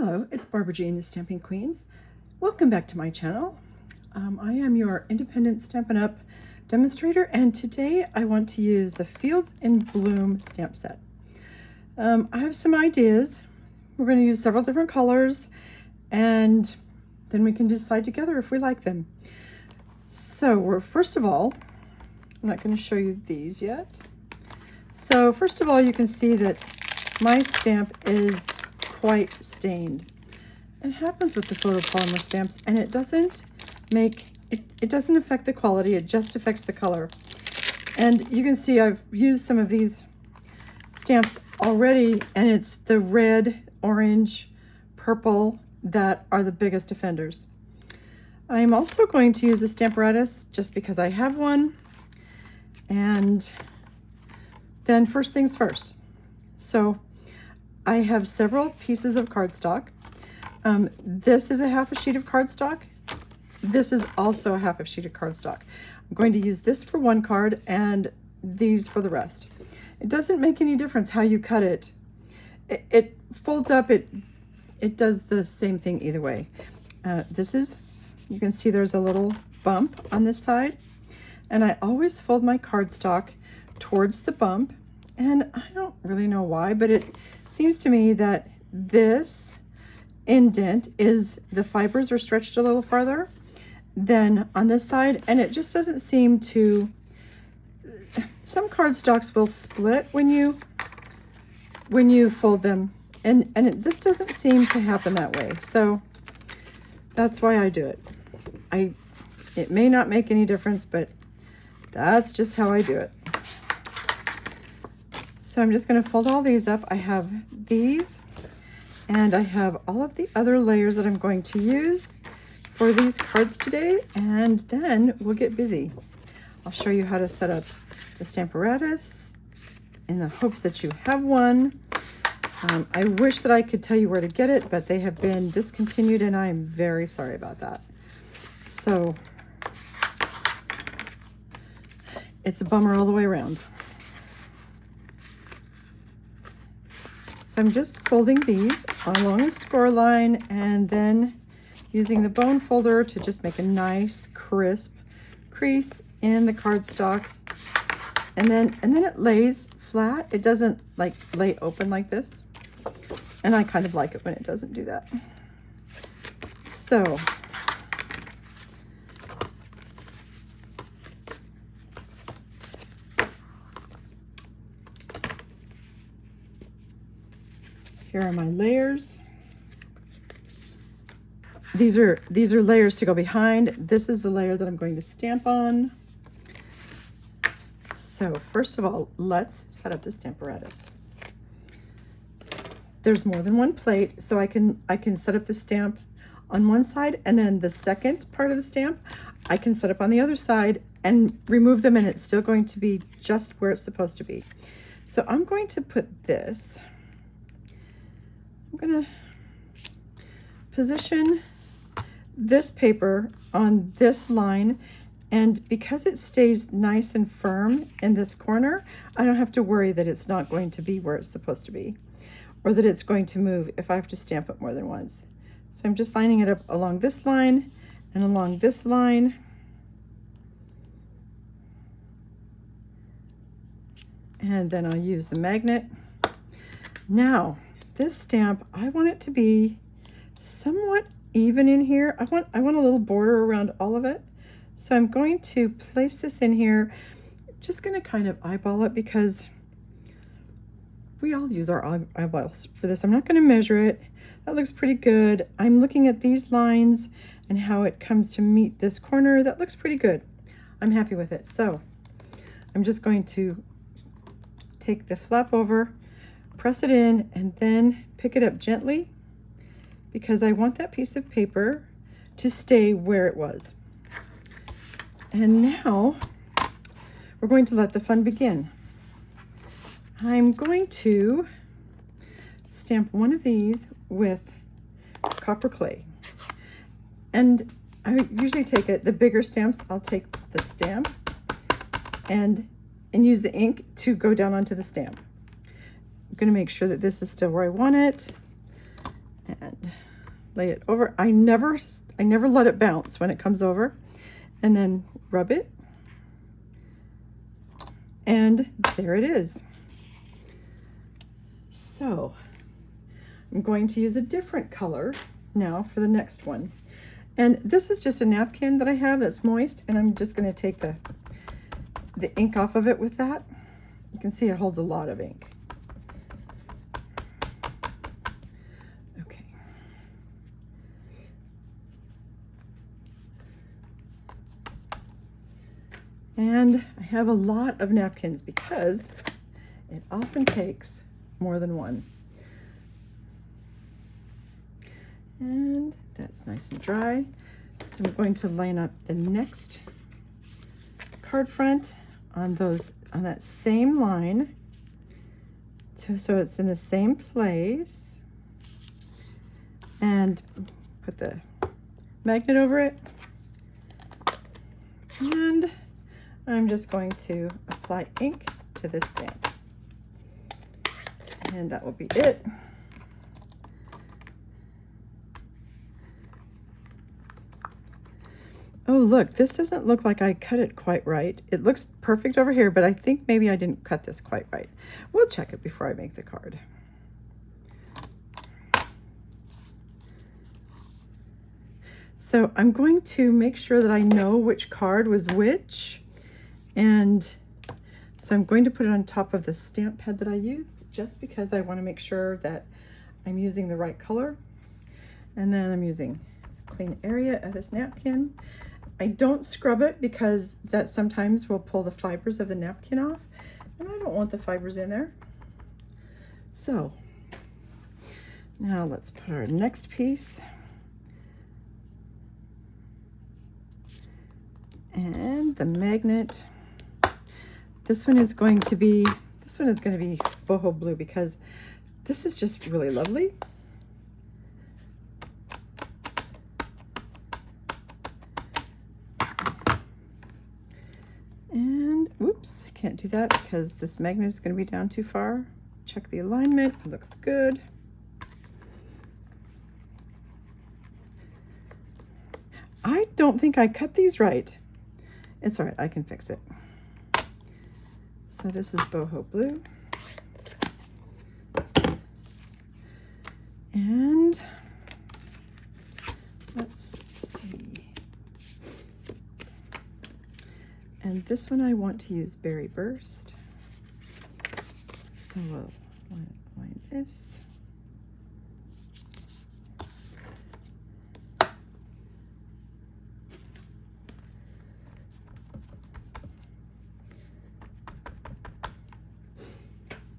Hello, it's Barbara Jean, the Stamping Queen. Welcome back to my channel. I am your independent Stampin' Up! Demonstrator, and today I want to use the Fields in Bloom stamp set. I have some ideas. We're going to use several different colors, and then we can decide together if we like them. So first of all, I'm not going to show you these yet. So first of all, you can see that my stamp is quite stained. It happens with the photopolymer stamps, and it doesn't affect the quality, it just affects the color. And you can see I've used some of these stamps already, and it's the red, orange, purple that are the biggest offenders. I'm also going to use a Stamparatus just because I have one. And then first things first. So I have several pieces of cardstock. This is a half a sheet of cardstock. This is also a half a sheet of cardstock. I'm going to use this for one card and these for the rest. It doesn't make any difference how you cut it. It folds up, it does the same thing either way. You can see there's a little bump on this side, and I always fold my cardstock towards the bump, and I don't really know why, but it seems to me that this indent is, the fibers are stretched a little farther than on this side, and it just doesn't seem to, some cardstocks will split when you fold them, and this doesn't seem to happen that way. So that's why I do it. It may not make any difference, but that's just how I do it. So I'm just going to fold all these up. I have these, and I have all of the other layers that I'm going to use for these cards today, and then we'll get busy. I'll show you how to set up the Stamparatus in the hopes that you have one. I wish that I could tell you where to get it, but they have been discontinued, and I'm very sorry about that. So it's a bummer all the way around. So I'm just folding these along the score line, and then using the bone folder to just make a nice crisp crease in the cardstock. And then it lays flat. It doesn't like lay open like this. And I kind of like it when it doesn't do that. So here are my layers. These are layers to go behind. This is the layer that I'm going to stamp on. So first of all, let's set up the Stamparatus. There's more than one plate, so I can set up the stamp on one side, and then the second part of the stamp I can set up on the other side and remove them, and it's still going to be just where it's supposed to be. So I'm going to put this, I'm going to position this paper on this line, and because it stays nice and firm in this corner, I don't have to worry that it's not going to be where it's supposed to be, or that it's going to move if I have to stamp it more than once. So I'm just lining it up along this line and along this line. And then I'll use the magnet. Now, this stamp, I want it to be somewhat even in here. I want a little border around all of it. So I'm going to place this in here. Just going to kind of eyeball it because we all use our eyeballs for this. I'm not going to measure it. That looks pretty good. I'm looking at these lines and how it comes to meet this corner. That looks pretty good. I'm happy with it. So I'm just going to take the flap over, press it in, and then pick it up gently because I want that piece of paper to stay where it was. And now we're going to let the fun begin. I'm going to stamp one of these with copper clay. And I usually take the bigger stamps, I'll take the stamp and use the ink to go down onto the stamp. I'm going to make sure that this is still where I want it. and lay it over. I never let it bounce when it comes over, and then rub it, and there it is. So I'm going to use a different color now for the next one. And this is just a napkin that I have that's moist, and I'm just going to take the ink off of it with that. You can see it holds a lot of ink. Okay. And I have a lot of napkins because it often takes more than one. And that's nice and dry. So I'm going to line up the next card front on that same line, so it's in the same place, and put the magnet over it. And I'm just going to apply ink to this stamp, and that will be it. Oh, look, this doesn't look like I cut it quite right. It looks perfect over here, but I think maybe I didn't cut this quite right. We'll check it before I make the card. So I'm going to make sure that I know which card was which. And so I'm going to put it on top of the stamp pad that I used, just because I want to make sure that I'm using the right color. And then I'm using a clean area of this napkin. I don't scrub it because that sometimes will pull the fibers of the napkin off, and I don't want the fibers in there. So now let's put our next piece. And the magnet. This one is going to be boho blue, because this is just really lovely. And oops, I can't do that because this magnet is going to be down too far. Check the alignment, it looks good. I don't think I cut these right. It's all right, I can fix it. So this is boho blue. And let's see. And this one I want to use Berry Burst. So we'll line this.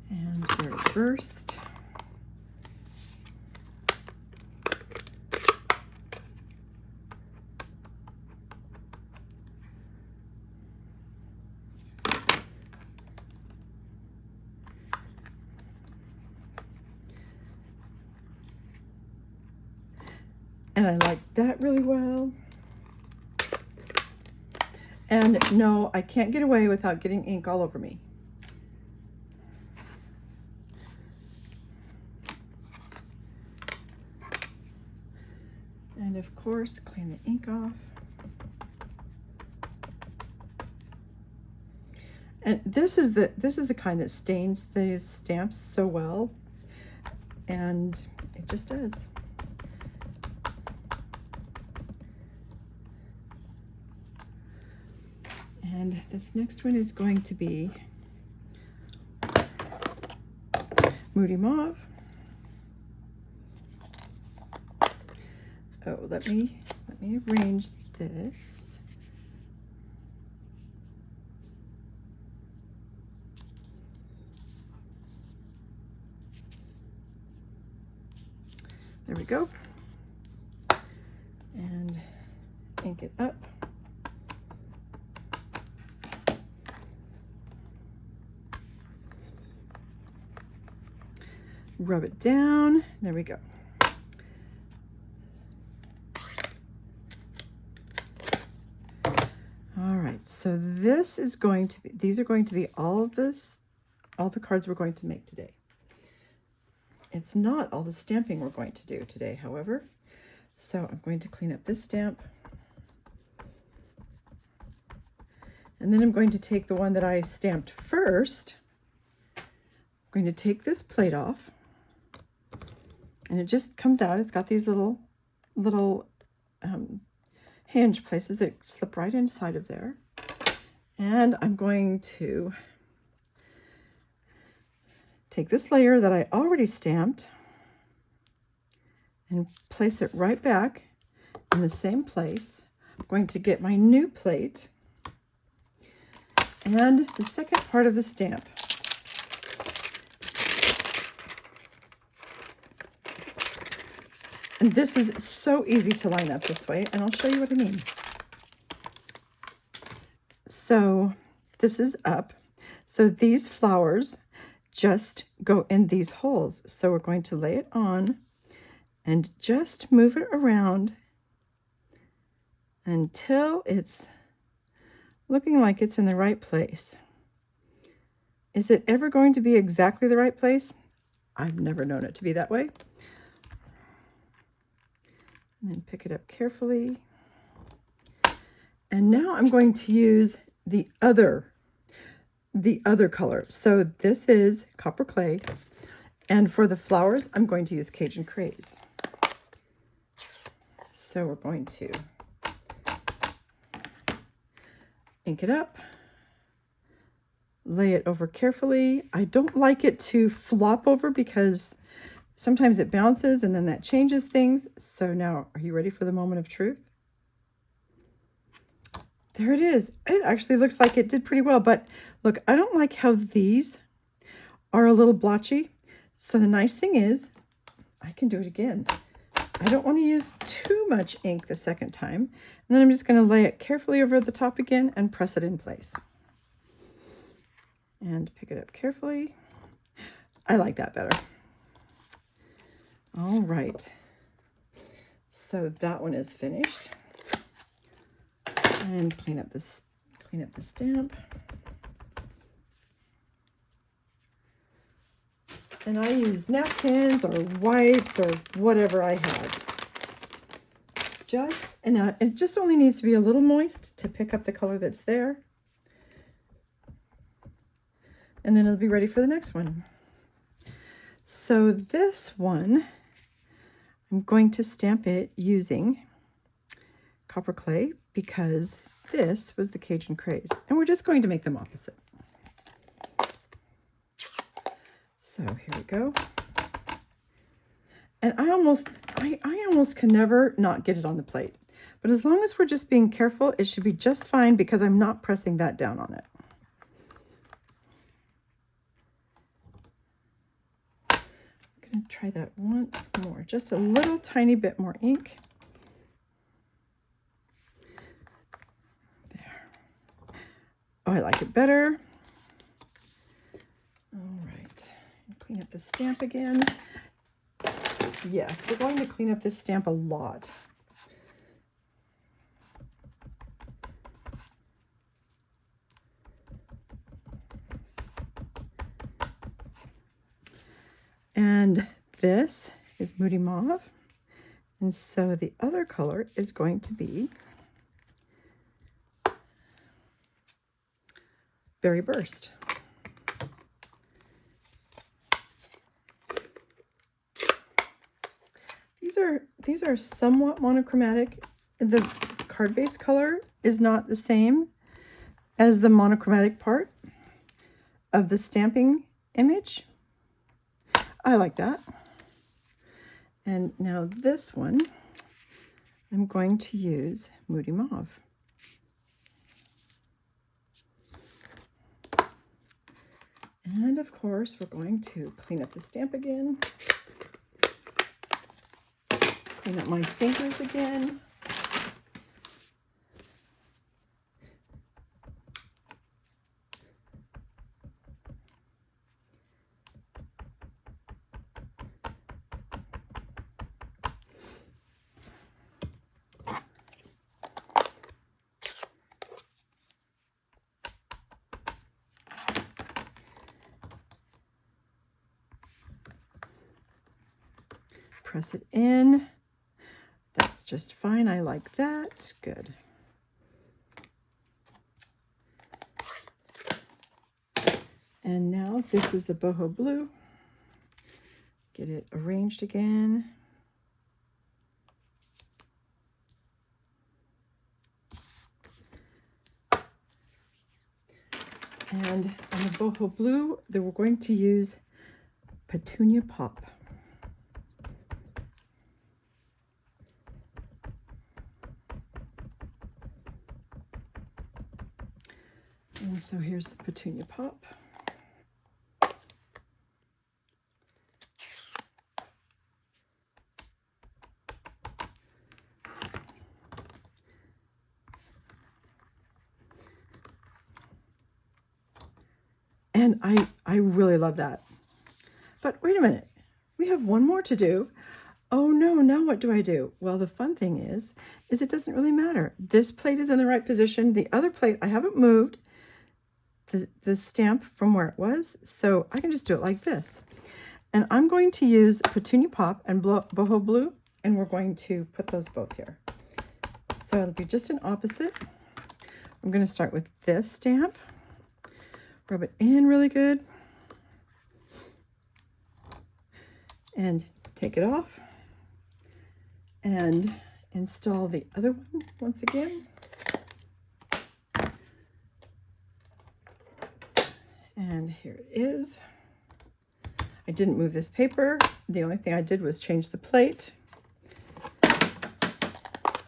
And Berry Burst. And I like that really well. And no, I can't get away without getting ink all over me. And of course, clean the ink off. And this is the kind that stains these stamps so well, and it just does. And this next one is going to be Moody Mauve. Oh, let me arrange this. There we go. And ink it up. Rub it down. There we go. All right, so this is going to be, these are going to be all the cards we're going to make today. It's not all the stamping we're going to do today, however. So I'm going to clean up this stamp. And then I'm going to take the one that I stamped first. I'm going to take this plate off. And it just comes out. It's got these little hinge places that slip right inside of there. And I'm going to take this layer that I already stamped and place it right back in the same place. I'm going to get my new plate and the second part of the stamp. And this is so easy to line up this way, and I'll show you what I mean. So this is up. So these flowers just go in these holes. So we're going to lay it on and just move it around until it's looking like it's in the right place. Is it ever going to be exactly the right place? I've never known it to be that way. And then pick it up carefully. And now I'm going to use the other color. So this is copper clay. And for the flowers, I'm going to use Cajun Craze. So we're going to ink it up, lay it over carefully. I don't like it to flop over because sometimes it bounces and then that changes things. So now, are you ready for the moment of truth? There it is. It actually looks like it did pretty well, but look, I don't like how these are a little blotchy. So the nice thing is I can do it again. I don't want to use too much ink the second time. And then I'm just going to lay it carefully over the top again and press it in place. And pick it up carefully. I like that better. All right. So that one is finished. And clean up the stamp. And I use napkins or wipes or whatever I have. Just enough. It just only needs to be a little moist to pick up the color that's there. And then it'll be ready for the next one. So this one, I'm going to stamp it using copper clay because this was the Cajun Craze. And we're just going to make them opposite. So here we go. And I almost can never not get it on the plate. But as long as we're just being careful, it should be just fine because I'm not pressing that down on it. I'm going to try that once more. Just a little tiny bit more ink. There. Oh, I like it better. All right. Clean up the stamp again. Yes, we're going to clean up this stamp a lot. And this is Moody Mauve. And so the other color is going to be Berry Burst. These are somewhat monochromatic. The card base color is not the same as the monochromatic part of the stamping image. I like that. And now this one, I'm going to use Moody Mauve. And of course, we're going to clean up the stamp again. Clean up my fingers again. press it in. That's just fine. I like that. Good. And now this is the Boho blue. Get it arranged again. And on the Boho blue, then we're going to use Petunia Pop. And so here's the Petunia Pop. And I really love that. But wait a minute, we have one more to do. Oh no, now what do I do? Well, the fun thing is it doesn't really matter. This plate is in the right position. The other plate, I haven't moved the stamp from where it was, so I can just do it like this. And I'm going to use Petunia Pop and Boho Blue, and we're going to put those both here. So it'll be just an opposite. I'm going to start with this stamp. Rub it in really good. And take it off. And install the other one once again. And here it is. I didn't move this paper. The only thing I did was change the plate.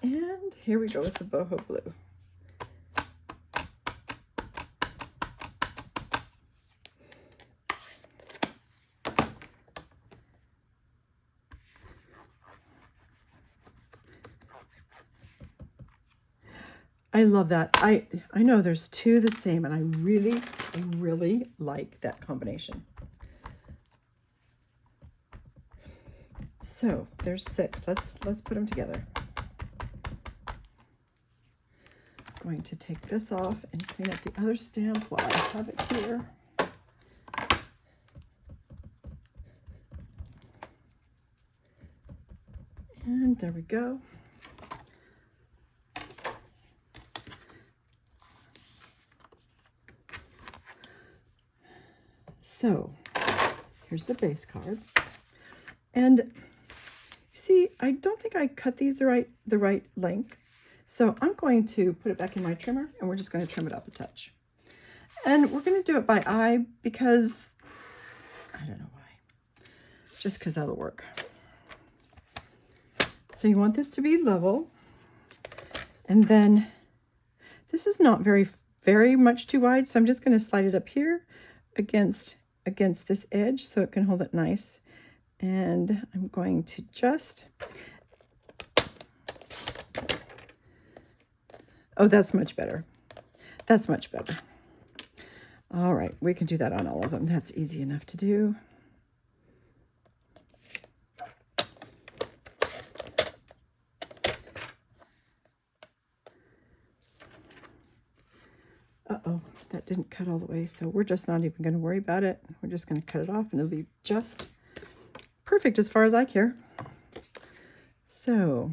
And here we go with the Boho Blue. I love that. I know there's two the same, and I really like that combination. So there's 6. Let's put them together. I'm going to take this off and clean up the other stamp while I have it here. And there we go. So here's the base card. And you see, I don't think I cut these the right length. So I'm going to put it back in my trimmer, and we're just going to trim it up a touch. And we're going to do it by eye because, I don't know why, just because that'll work. So you want this to be level. And then this is not very much too wide, so I'm just going to slide it up here against this edge so it can hold it nice. And I'm going to just, oh, that's much better. That's much better. All right, we can do that on all of them. That's easy enough to do. Uh-oh, that didn't cut all the way, so we're just not even going to worry about it. We're just going to cut it off, and it'll be just perfect as far as I care. So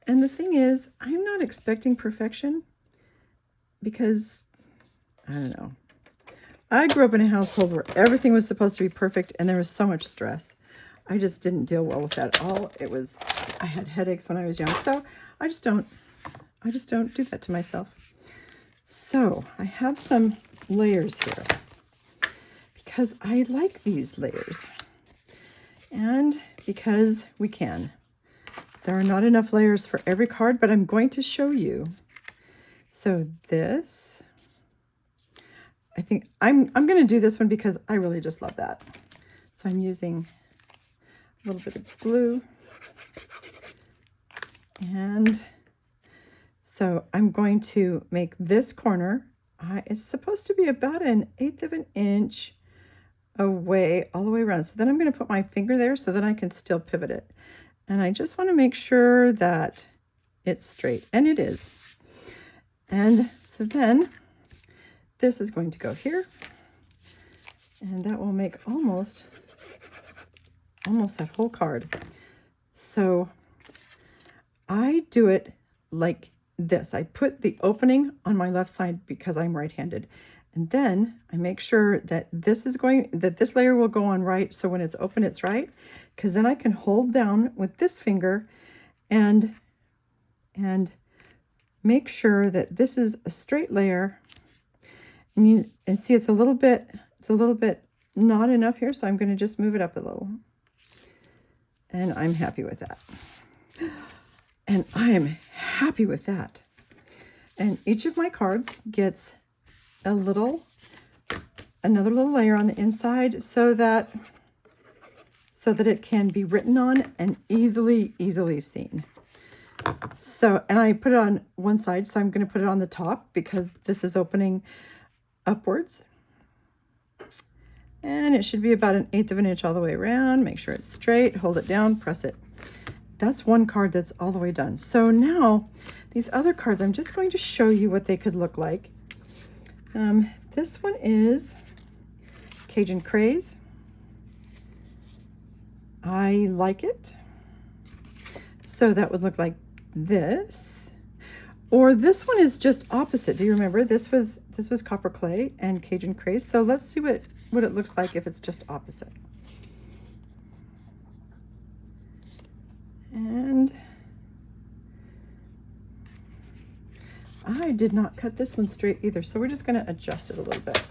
and the thing is, I'm not expecting perfection because, I don't know. I grew up in a household where everything was supposed to be perfect, and there was so much stress. I just didn't deal well with that at all. I had headaches when I was young, so I just don't do that to myself. So I have some layers here because I like these layers, and because we can. There are not enough layers for every card, but I'm going to show you. So this, I think I'm going to do this one because I really just love that. So I'm using a little bit of glue. And so I'm going to make this corner, it's supposed to be about 1/8 of an inch away, all the way around. So then I'm going to put my finger there so that I can still pivot it. And I just want to make sure that it's straight, and it is. And so then this is going to go here. And that will make almost that whole card. So I do it like this. I put the opening on my left side because I'm right-handed. And then I make sure that this layer will go on right. So when it's open, it's right. Because then I can hold down with this finger and make sure that this is a straight layer. And see, it's a little bit not enough here. So I'm going to just move it up a little. And I'm happy with that. And I'm happy with that. And each of my cards gets another little layer on the inside so that it can be written on and easily seen. So, and I put it on one side, so I'm going to put it on the top because this is opening upwards. And it should be about 1/8 of an inch all the way around. Make sure it's straight, hold it down, press it. That's one card that's all the way done. So now these other cards, I'm just going to show you what they could look like. This one is Cajun Craze. I like it. So that would look like this. Or this one is just opposite. Do you remember? This was Copper Clay and Cajun Craze. So let's see what it looks like if it's just opposite. And I did not cut this one straight either, so we're just going to adjust it a little bit.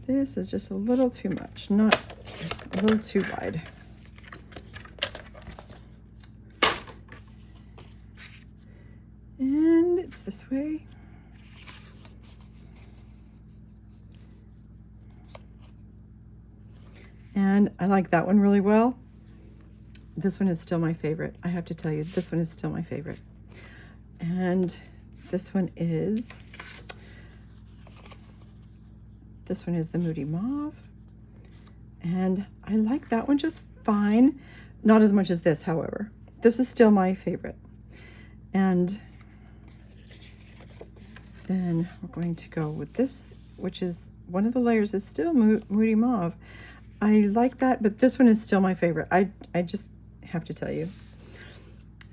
This is just a little too much, not a little too wide. And it's this way. And I like that one really well. This one is still my favorite. I have to tell you, this one is still my favorite. And this one is the Moody Mauve. And I like that one just fine. Not as much as this, however. This is still my favorite. And then we're going to go with this, which is one of the layers is still Moody Mauve. I like that, but this one is still my favorite. I just have to tell you.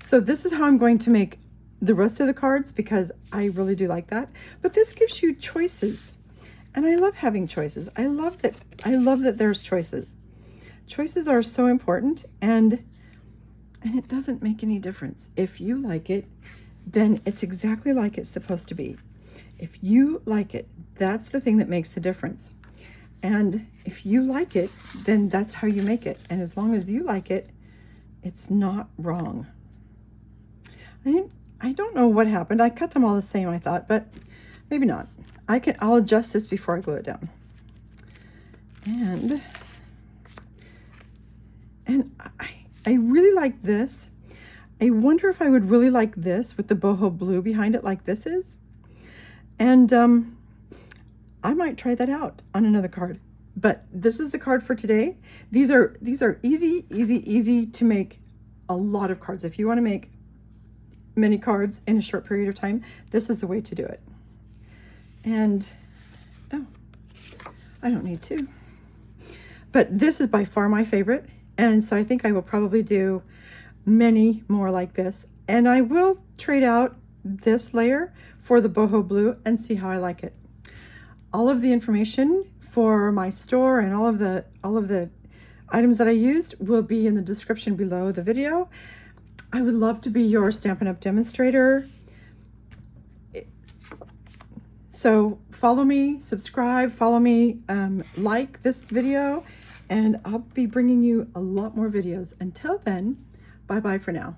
So this is how I'm going to make the rest of the cards because I really do like that. But this gives you choices. And I love having choices. I love that there's choices. Choices are so important, and it doesn't make any difference. If you like it, then it's exactly like it's supposed to be. If you like it, that's the thing that makes the difference. And if you like it, then that's how you make it. And as long as you like it, it's not wrong. I don't know what happened. I cut them all the same, I thought, but maybe not. I'll adjust this before I glue it down. And I really like this. I wonder if I would really like this with the boho blue behind it like this is. And I might try that out on another card. But this is the card for today. These are easy to make a lot of cards. If you want to make many cards in a short period of time, this is the way to do it. And oh, I don't need to. But this is by far my favorite. And so I think I will probably do many more like this. And I will trade out this layer for the boho blue and see how I like it. All of the information for my store and all of the items that I used will be in the description below the video. I would love to be your Stampin' Up! Demonstrator. So follow me, subscribe, follow me, like this video, and I'll be bringing you a lot more videos. Until then, bye-bye for now.